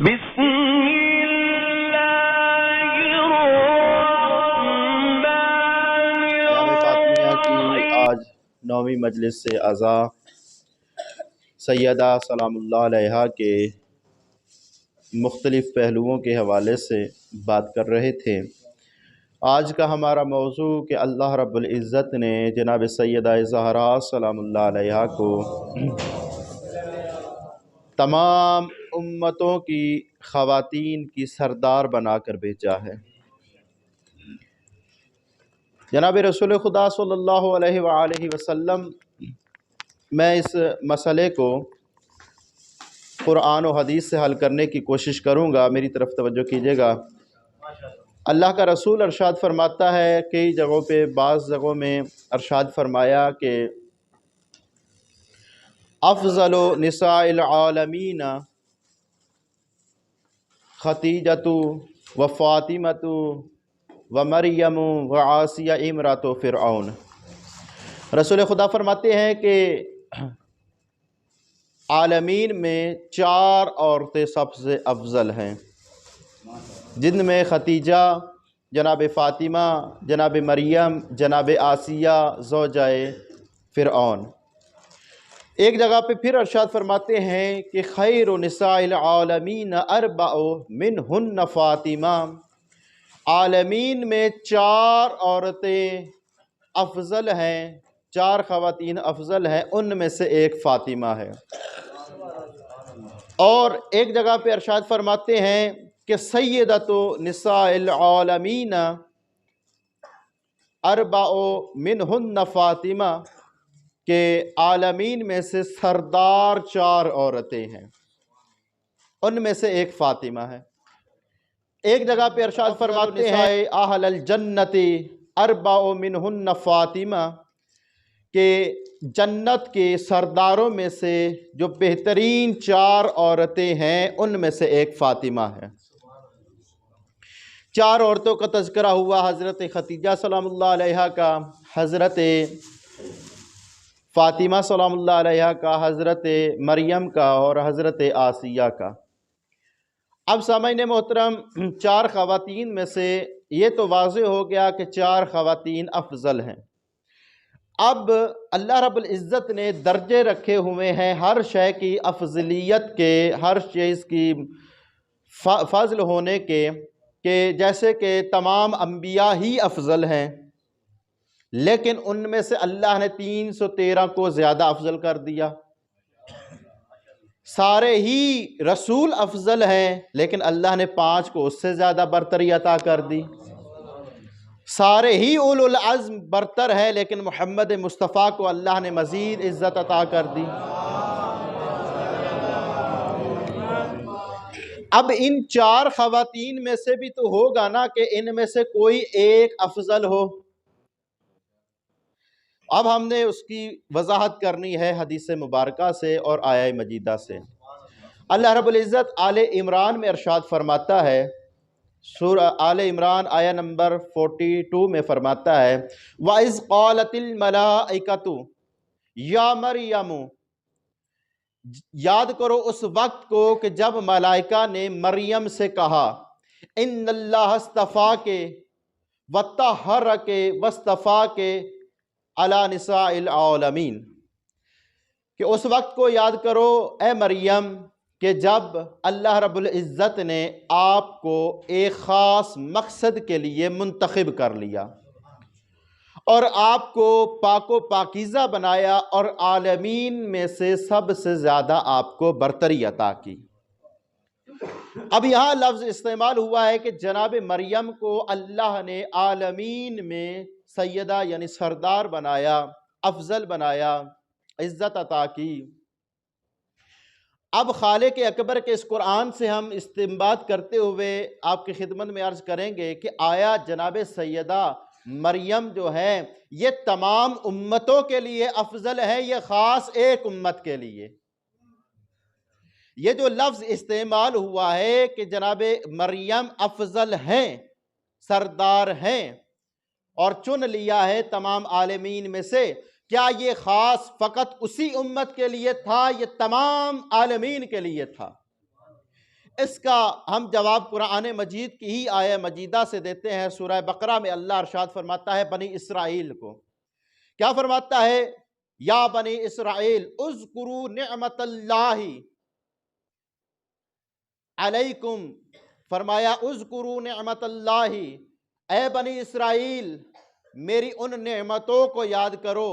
بسم اللہ الرحمن ایام فاطمیہ کی آج 9ویں مجلس سے اعضاء سیدہ سلام اللہ علیہا کے مختلف پہلوؤں کے حوالے سے بات کر رہے تھے۔ آج کا ہمارا موضوع کہ اللہ رب العزت نے جناب سیدہ زہرا سلام اللہ علیہا کو تمام امتوں کی خواتین کی سردار بنا کر بھیجا ہے۔ جناب رسول خدا صلی اللہ علیہ وآلہ وسلم، میں اس مسئلے کو قرآن و حدیث سے حل کرنے کی کوشش کروں گا، میری طرف توجہ کیجیے گا۔ اللہ کا رسول ارشاد فرماتا ہے، کئی جگہوں پہ بعض جگہوں میں ارشاد فرمایا کہ افضل نساء العالمین خدیجۃ و فاطمۃ و مریم و آسیہ امرأۃ فرعون۔ رسول خدا فرماتے ہیں کہ عالمین میں 4 عورتیں سب سے افضل ہیں، جن میں ختیجہ، جناب فاطمہ، جناب مریم، جناب آسیہ زوجہ فرعون۔ ایک جگہ پہ پھر ارشاد فرماتے ہیں کہ خیر نساء العالمین 4 منہن فاطمہ، عالمین میں 4 عورتیں افضل ہیں، 4 خواتین افضل ہیں، ان میں سے ایک فاطمہ ہے۔ اور ایک جگہ پہ ارشاد فرماتے ہیں کہ سیدۃ نساء العالمین 4 منہن فاطمہ، کہ عالمین میں سے سردار 4 عورتیں ہیں، ان میں سے ایک فاطمہ ہے۔ ایک جگہ پہ ارشاد فرماتے ہیں اہل الجنت 4 منہن فاطمہ، کہ جنت کے سرداروں میں سے جو بہترین 4 عورتیں ہیں، ان میں سے ایک فاطمہ ہے۔ 4 عورتوں کا تذکرہ ہوا، حضرت ختیجہ سلام اللہ علیہا کا، حضرت فاطمہ سلام اللہ علیہا کا، حضرت مریم کا، اور حضرت آسیہ کا۔ اب سامعین محترم، 4 خواتین میں سے یہ تو واضح ہو گیا کہ 4 خواتین افضل ہیں۔ اب اللہ رب العزت نے درجے رکھے ہوئے ہیں ہر شے کی افضلیت کے، ہر چیز کی فضل ہونے کے، کہ جیسے کہ تمام انبیاء ہی افضل ہیں، لیکن ان میں سے اللہ نے 313 کو زیادہ افضل کر دیا۔ سارے ہی رسول افضل ہیں، لیکن اللہ نے 5 کو اس سے زیادہ برتری عطا کر دی۔ سارے ہی اولو العزم برتر ہیں، لیکن محمد مصطفیٰ کو اللہ نے مزید عزت عطا کر دی۔ اب ان 4 خواتین میں سے بھی تو ہوگا نا کہ ان میں سے کوئی ایک افضل ہو۔ اب ہم نے اس کی وضاحت کرنی ہے حدیث مبارکہ سے اور آیہ مجیدہ سے۔ اللہ رب العزت آل عمران میں ارشاد فرماتا ہے، سورہ آل عمران آیہ نمبر 42 میں فرماتا ہے، وَإِذْ قَالَتِ الْمَلَائِكَةُ یا مریم، یاد کرو اس وقت کو کہ جب ملائکہ نے مریم سے کہا، اِنَّ اللَّهَ اصْطَفَاكَ وَطَهَّرَكَ وَاصْطَفَاكَ عَلَى نِسَاءِ الْعَالَمِينَ، کہ اس وقت کو یاد کرو اے مریم کہ جب اللہ رب العزت نے آپ کو ایک خاص مقصد کے لیے منتخب کر لیا اور آپ کو پاک و پاکیزہ بنایا، اور عالمین میں سے سب سے زیادہ آپ کو برتری عطا کی۔ اب یہاں لفظ استعمال ہوا ہے کہ جناب مریم کو اللہ نے عالمین میں سیدہ یعنی سردار بنایا، افضل بنایا، عزت عطا کی۔ اب خالق اکبر کے اس قرآن سے ہم استنباط کرتے ہوئے آپ کی خدمت میں عرض کریں گے کہ آیا جناب سیدہ مریم جو ہے یہ تمام امتوں کے لیے افضل ہے، یہ خاص ایک امت کے لیے؟ یہ جو لفظ استعمال ہوا ہے کہ جناب مریم افضل ہیں، سردار ہیں، اور چن لیا ہے تمام عالمین میں سے، کیا یہ خاص فقط اسی امت کے لیے تھا، یہ تمام عالمین کے لیے تھا؟ اس کا ہم جواب قرآن مجید کی ہی آیہ مجیدہ سے دیتے ہیں۔ سورہ بقرہ میں اللہ ارشاد فرماتا ہے بنی اسرائیل کو، کیا فرماتا ہے؟ یا بنی اسرائیل اذکروا نعمت اللہ علیکم، فرمایا اذکروا نعمت اللہ، اے بنی اسرائیل میری ان نعمتوں کو یاد کرو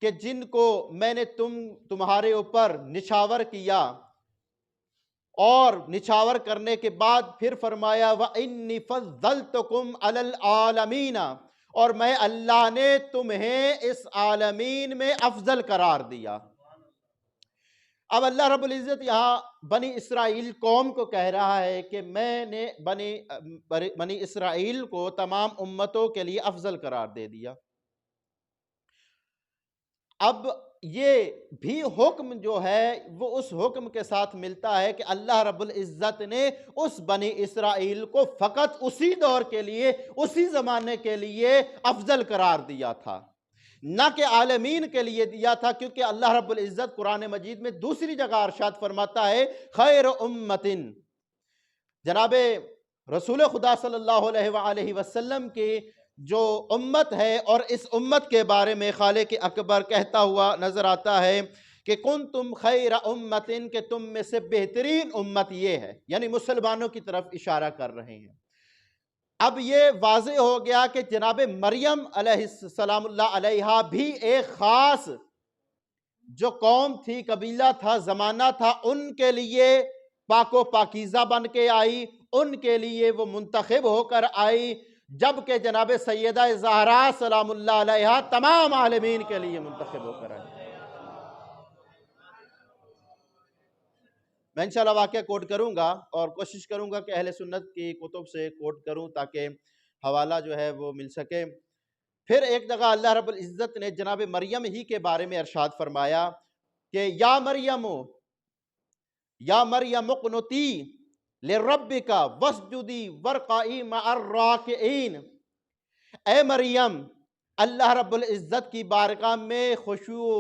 کہ جن کو میں نے تمہارے اوپر نچھاور کیا، اور نچھاور کرنے کے بعد پھر فرمایا وَإِنِّي فَضَّلْتُكُمْ عَلَى الْعَالَمِينَ، اور میں اللہ نے تمہیں اس عالمین میں افضل قرار دیا۔ اب اللہ رب العزت یہاں بنی اسرائیل قوم کو کہہ رہا ہے کہ میں نے بنی اسرائیل کو تمام امتوں کے لیے افضل قرار دے دیا۔ اب یہ بھی حکم جو ہے وہ اس حکم کے ساتھ ملتا ہے کہ اللہ رب العزت نے اس بنی اسرائیل کو فقط اسی دور کے لیے، اسی زمانے کے لیے افضل قرار دیا تھا، نہ کہ عالمین کے لیے دیا تھا، کیونکہ اللہ رب العزت قرآن مجید میں دوسری جگہ ارشاد فرماتا ہے خیر امتن، جناب رسول خدا صلی اللہ علیہ وآلہ وسلم کی جو امت ہے، اور اس امت کے بارے میں خالق اکبر کہتا ہوا نظر آتا ہے کہ کنتم خیر امتن، کہ تم میں سے بہترین امت یہ ہے، یعنی مسلمانوں کی طرف اشارہ کر رہے ہیں۔ اب یہ واضح ہو گیا کہ جناب مریم علیہ السلام اللہ علیہا بھی ایک خاص جو قوم تھی، قبیلہ تھا، زمانہ تھا، ان کے لیے پاک و پاکیزہ بن کے آئی، ان کے لیے وہ منتخب ہو کر آئی، جبکہ جناب سیدہ زہرا سلام اللہ علیہا تمام عالمین کے لیے منتخب ہو کر آئی۔ میں انشاءاللہ واقعہ کوٹ کروں گا اور کوشش کروں گا کہ اہل سنت کی کتب سے کوٹ کروں تاکہ حوالہ جو ہے وہ مل سکے۔ پھر ایک جگہ اللہ رب العزت نے جناب مریم ہی کے بارے میں ارشاد فرمایا کہ یا مریم اقنتی لربک واسجدی وارکعی مع الراکعین، اے مریم اللہ رب العزت کی بارگاہ میں خشوع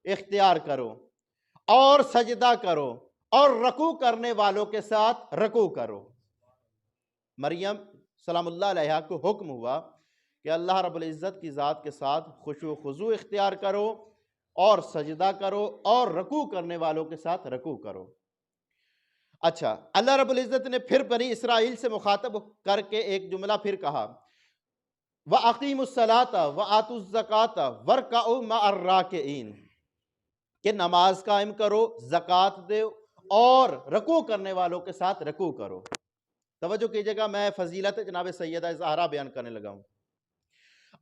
اختیار کرو اور سجدہ کرو اور رکوع کرنے والوں کے ساتھ رکوع کرو۔ مریم سلام اللہ علیہا کو حکم ہوا کہ اللہ رب العزت کی ذات کے ساتھ خشوع و خضوع اختیار کرو اور سجدہ کرو اور رکوع کرنے والوں کے ساتھ رکوع کرو۔ اچھا، اللہ رب العزت نے پھر بنی اسرائیل سے مخاطب کر کے ایک جملہ پھر کہا وَأَقِيمُوا الصَّلَاةَ وَآتُوا الزَّكَاةَ وَارْكَعُوا مَعَ الرَّاكِعِينَ، کہ نماز قائم کرو، زکوٰۃ دو اور رکوع کرنے والوں کے ساتھ رکوع کرو۔ توجہ کیجئے گا، میں فضیلت جناب سیدہ زہرا بیان کرنے لگا ہوں۔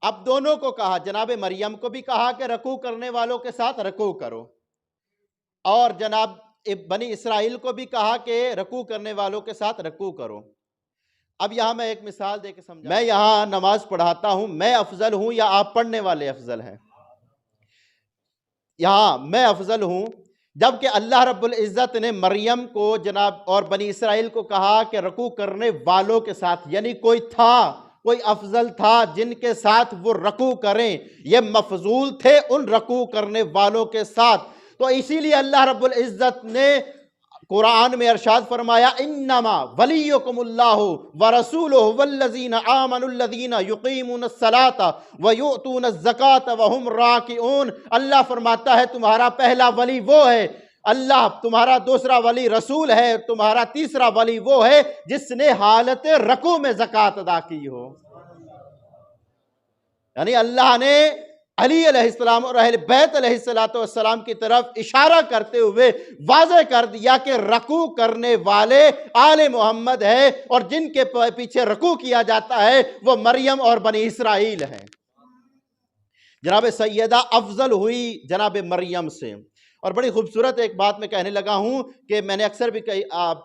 اب دونوں کو کہا، جناب مریم کو بھی کہا کہ رکوع کرنے والوں کے ساتھ رکوع کرو، اور جناب بنی اسرائیل کو بھی کہا کہ رکوع کرنے والوں کے ساتھ رکوع کرو۔ اب یہاں میں ایک مثال دے کے سمجھا، میں یہاں نماز پڑھاتا ہوں، میں افضل ہوں یا آپ پڑھنے والے افضل ہیں؟ یہاں میں افضل ہوں، جبکہ اللہ رب العزت نے مریم کو جناب اور بنی اسرائیل کو کہا کہ رکوع کرنے والوں کے ساتھ، یعنی کوئی افضل تھا جن کے ساتھ وہ رکوع کریں، یہ مفضول تھے ان رکوع کرنے والوں کے ساتھ۔ تو اسی لیے اللہ رب العزت نے قرآن میں ارشاد فرمایا انما ولیکم اللہ ورسولہ والذین آمنوا الذین یقیمون الصلاة ویؤتون الزکاة وہم راکعون۔ اللہ فرماتا ہے تمہارا پہلا ولی وہ ہے اللہ، تمہارا دوسرا ولی رسول ہے، تمہارا تیسرا ولی وہ ہے جس نے حالت رکوع میں زکوٰۃ ادا کی ہو۔ یعنی اللہ نے علی علیہ السلام اور اہل بیت علیہ السلام کی طرف اشارہ کرتے ہوئے واضح کر دیا کہ رکوع کرنے والے آل محمد ہے، اور جن کے پیچھے رکوع کیا جاتا ہے وہ مریم اور بنی اسرائیل ہیں۔ جناب سیدہ افضل ہوئی جناب مریم سے۔ اور بڑی خوبصورت ایک بات میں کہنے لگا ہوں کہ میں نے اکثر بھی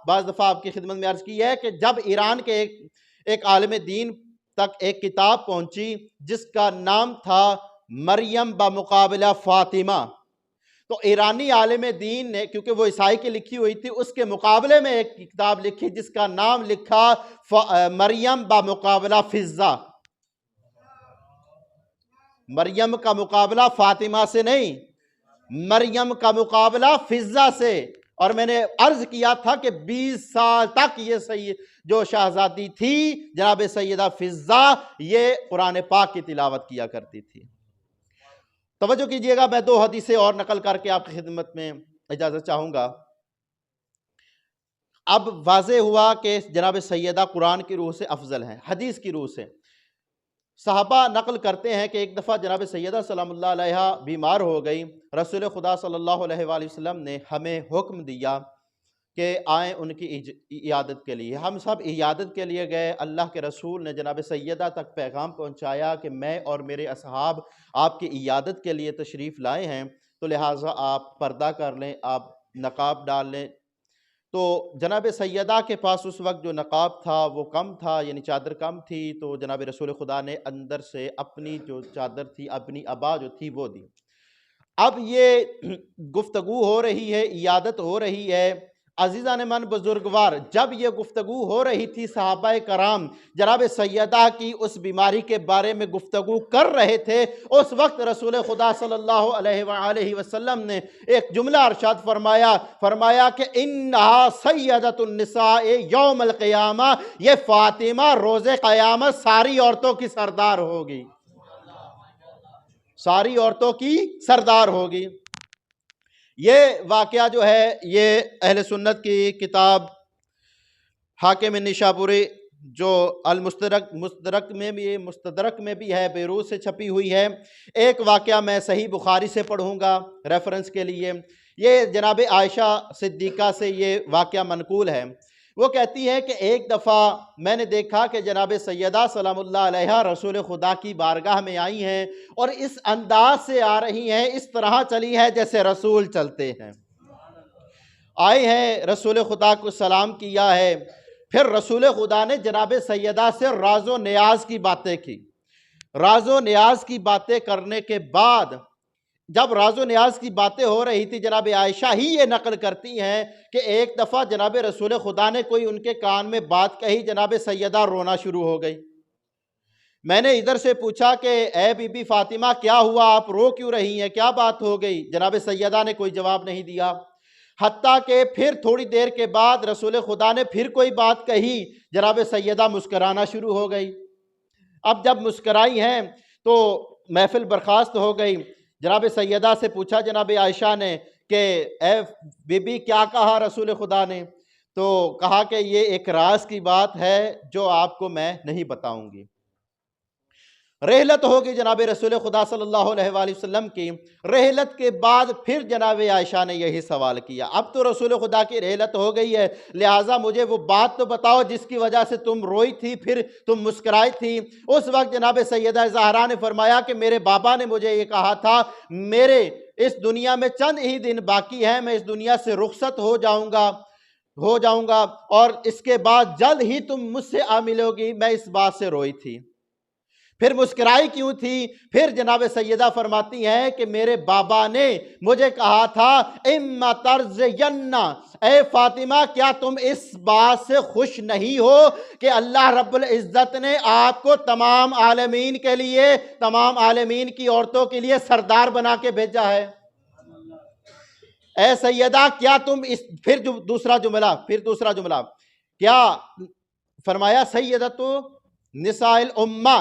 بعض دفعہ آپ کی خدمت میں عرض کی ہے کہ جب ایران کے ایک عالم دین تک ایک کتاب پہنچی جس کا نام تھا مریم بمقابلہ فاطمہ، تو ایرانی عالم دین نے، کیونکہ وہ عیسائی کی لکھی ہوئی تھی، اس کے مقابلے میں ایک کتاب لکھی جس کا نام لکھا مریم بمقابلہ فضہ۔ مریم کا مقابلہ فاطمہ سے نہیں، مریم کا مقابلہ فضہ سے، اور میں نے عرض کیا تھا کہ 20 سال تک یہ جو شہزادی تھی جناب سیدہ فضہ، یہ قرآن پاک کی تلاوت کیا کرتی تھی۔ توجہ کیجئے گا، میں 2 حدیثیں اور نقل کر کے آپ کی خدمت میں اجازت چاہوں گا۔ اب واضح ہوا کہ جناب سیدہ قرآن کی روح سے افضل ہیں، حدیث کی روح سے۔ صحابہ نقل کرتے ہیں کہ ایک دفعہ جناب سیدہ سلام اللہ علیہا بیمار ہو گئی، رسول خدا صلی اللہ علیہ وآلہ وسلم نے ہمیں حکم دیا کہ آئیں ان کی عیادت کے لیے۔ ہم سب عیادت کے لیے گئے۔ اللہ کے رسول نے جناب سیدہ تک پیغام پہنچایا کہ میں اور میرے اصحاب آپ کی عیادت کے لیے تشریف لائے ہیں، تو لہٰذا آپ پردہ کر لیں، آپ نقاب ڈال لیں۔ تو جناب سیدہ کے پاس اس وقت جو نقاب تھا وہ کم تھا، یعنی چادر کم تھی، تو جناب رسول خدا نے اندر سے اپنی جو چادر تھی، اپنی عبا جو تھی وہ دی۔ اب یہ گفتگو ہو رہی ہے، عیادت ہو رہی ہے۔ عزیزان من بزرگوار، جب یہ گفتگو ہو رہی تھی، صحابہ کرام جناب سیدہ کی اس بیماری کے بارے میں گفتگو کر رہے تھے، اس وقت رسول خدا صلی اللہ علیہ وآلہ وسلم نے ایک جملہ ارشاد فرمایا کہ انہا سیدۃ النساء یوم القیامہ، یہ فاطمہ روز قیامت ساری عورتوں کی سردار ہوگی، ساری عورتوں کی سردار ہوگی۔ یہ واقعہ جو ہے یہ اہل سنت کی کتاب حاکم نشابوری جو مستدرک میں بھی ہے، بیروت سے چھپی ہوئی ہے۔ ایک واقعہ میں صحیح بخاری سے پڑھوں گا ریفرنس کے لیے۔ یہ جناب عائشہ صدیقہ سے یہ واقعہ منقول ہے۔ وہ کہتی ہے کہ ایک دفعہ میں نے دیکھا کہ جناب سیدہ سلام اللہ علیہا رسول خدا کی بارگاہ میں آئی ہیں اور اس انداز سے آ رہی ہیں، اس طرح چلی ہے جیسے رسول چلتے ہیں۔ آئے ہیں، رسول خدا کو سلام کیا ہے، پھر رسول خدا نے جناب سیدہ سے راز و نیاز کی باتیں کی۔ راز و نیاز کی باتیں کرنے کے بعد جب راز و نیاز کی باتیں ہو رہی تھی، جناب عائشہ ہی یہ نقل کرتی ہیں کہ ایک دفعہ جناب رسول خدا نے کوئی ان کے کان میں بات کہی، جناب سیدہ رونا شروع ہو گئی۔ میں نے ادھر سے پوچھا کہ اے بی بی فاطمہ کیا ہوا، آپ رو کیوں رہی ہیں، کیا بات ہو گئی؟ جناب سیدہ نے کوئی جواب نہیں دیا، حتیٰ کہ پھر تھوڑی دیر کے بعد رسول خدا نے پھر کوئی بات کہی، جناب سیدہ مسکرانا شروع ہو گئی۔ اب جب مسکرائی ہیں تو محفل برخاست ہو گئی۔ جناب سیدہ سے پوچھا جناب عائشہ نے کہ اے بی بی کیا کہا رسول خدا نے؟ تو کہا کہ یہ ایک راز کی بات ہے جو آپ کو میں نہیں بتاؤں گی۔ رحلت ہوگی جناب رسول خدا صلی اللہ علیہ وآلہ وسلم کی۔ رحلت کے بعد پھر جناب عائشہ نے یہی سوال کیا، اب تو رسول خدا کی رحلت ہو گئی ہے، لہٰذا مجھے وہ بات تو بتاؤ جس کی وجہ سے تم روئی تھی، پھر تم مسکرائی تھی۔ اس وقت جناب سیدہ زہرا نے فرمایا کہ میرے بابا نے مجھے یہ کہا تھا، میرے اس دنیا میں چند ہی دن باقی ہیں، میں اس دنیا سے رخصت ہو جاؤں گا اور اس کے بعد جلد ہی تم مجھ سے آ ملو گی، میں اس بات سے روئی تھی۔ پھر مسکرائی کیوں تھی؟ پھر جناب سیدہ فرماتی ہیں کہ میرے بابا نے مجھے کہا تھا اما ترضین، اے فاطمہ کیا تم اس بات سے خوش نہیں ہو کہ اللہ رب العزت نے آپ کو تمام عالمین کے لیے، تمام عالمین کی عورتوں کے لیے سردار بنا کے بھیجا ہے؟ اے سیدہ کیا تم پھر دوسرا جملہ کیا فرمایا؟ سیدۃ نساء الامہ،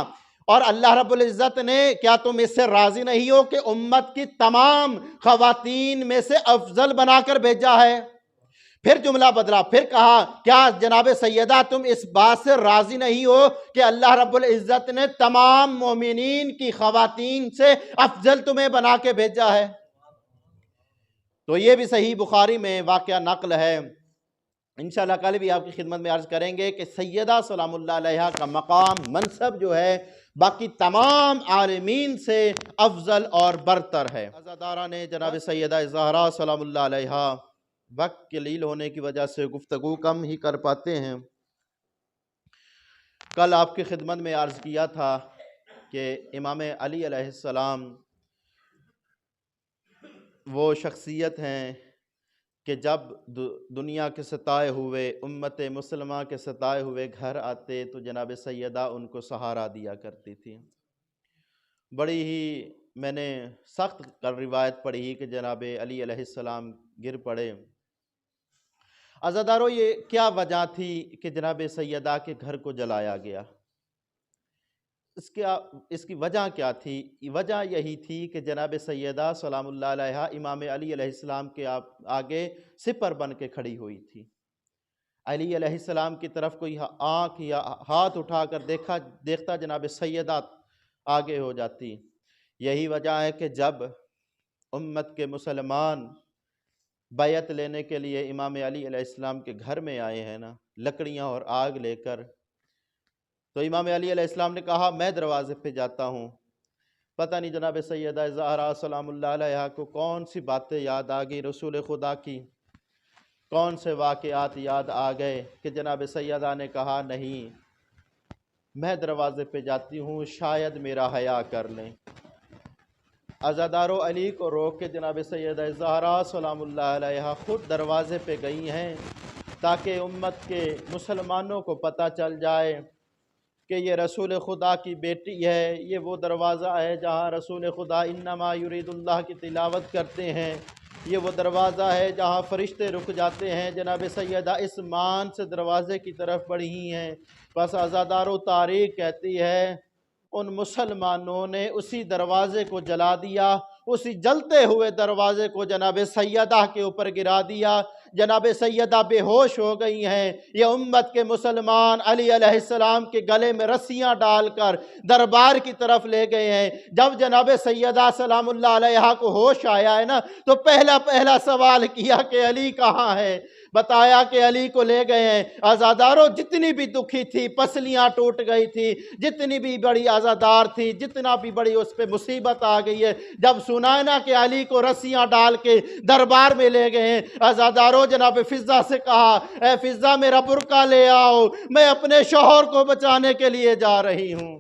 اور اللہ رب العزت نے کیا تم اس سے راضی نہیں ہو کہ امت کی تمام خواتین میں سے افضل بنا کر بھیجا ہے؟ پھر جملہ بدلا، پھر کہا کیا جناب سیدہ تم اس بات سے راضی نہیں ہو کہ اللہ رب العزت نے تمام مومنین کی خواتین سے افضل تمہیں بنا کے بھیجا ہے؟ تو یہ بھی صحیح بخاری میں واقعہ نقل ہے۔ انشاءاللہ کل بھی آپ کی خدمت میں عرض کریں گے کہ سیدہ سلام اللہ علیہا کا مقام منصب جو ہے باقی تمام عالمین سے افضل اور برتر ہے۔ عزادارہ نے جناب سیدہ زہرا سلام اللہ علیہا وقت قلیل ہونے کی وجہ سے گفتگو کم ہی کر پاتے ہیں۔ کل آپ کی خدمت میں عرض کیا تھا کہ امام علی علیہ السلام وہ شخصیت ہیں کہ جب دنیا کے ستائے ہوئے، امت مسلمہ کے ستائے ہوئے گھر آتے تو جناب سیدہ ان کو سہارا دیا کرتی تھی۔ بڑی ہی میں نے سخت روایت پڑھی کہ جناب علی علیہ السلام گر پڑے عزادارو یہ کیا وجہ تھی کہ جناب سیدہ کے گھر کو جلایا گیا؟ اس کی وجہ کیا تھی؟ وجہ یہی تھی کہ جناب سیدہ سلام اللہ علیہا امام علی علیہ السلام کے آگے سپر بن کے کھڑی ہوئی تھی۔ علی علیہ السلام کی طرف کوئی آنکھ یا ہاتھ اٹھا کر دیکھتا جناب سیدہ آگے ہو جاتی۔ یہی وجہ ہے کہ جب امت کے مسلمان بیعت لینے کے لیے امام علی علیہ السلام کے گھر میں آئے ہیں نا، لکڑیاں اور آگ لے کر، تو امام علی علیہ السلام نے کہا میں دروازے پہ جاتا ہوں۔ پتہ نہیں جناب سیدہ زہرا سلام اللہ علیہا کو کون سی باتیں یاد آ گئی رسول خدا کی، کون سے واقعات یاد آ گئے کہ جناب سیدہ نے کہا نہیں، میں دروازے پہ جاتی ہوں، شاید میرا حیا کر لیں۔ عزادارو علی کو روک کے جناب سیدہ زہرا سلام اللہ علیہا خود دروازے پہ گئی ہیں تاکہ امت کے مسلمانوں کو پتہ چل جائے کہ یہ رسول خدا کی بیٹی ہے، یہ وہ دروازہ ہے جہاں رسول خدا انما یرید اللہ کی تلاوت کرتے ہیں، یہ وہ دروازہ ہے جہاں فرشتے رک جاتے ہیں۔ جناب سیدہ اس مان سے دروازے کی طرف بڑھی ہیں۔ بس عزادارو تاریخ کہتی ہے ان مسلمانوں نے اسی دروازے کو جلا دیا، اسی جلتے ہوئے دروازے کو جناب سیدہ کے اوپر گرا دیا۔ جناب سیدہ بے ہوش ہو گئی ہیں۔ یہ امت کے مسلمان علی علیہ السلام کے گلے میں رسیاں ڈال کر دربار کی طرف لے گئے ہیں۔ جب جناب سیدہ سلام اللہ علیہا کو ہوش آیا ہے نا، تو پہلا سوال کیا کہ علی کہاں ہے؟ بتایا کہ علی کو لے گئے ہیں۔ عزادارو جتنی بھی دکھی تھی، پسلیاں ٹوٹ گئی تھی، جتنی بھی بڑی عزادار تھی، جتنا بھی بڑی اس پہ مصیبت آ گئی ہے، جب سنا نا کہ علی کو رسیاں ڈال کے دربار میں لے گئے ہیں، عزادارو جناب فضہ سے کہا اے فضہ میرا برقع لے آؤ، میں اپنے شوہر کو بچانے کے لیے جا رہی ہوں۔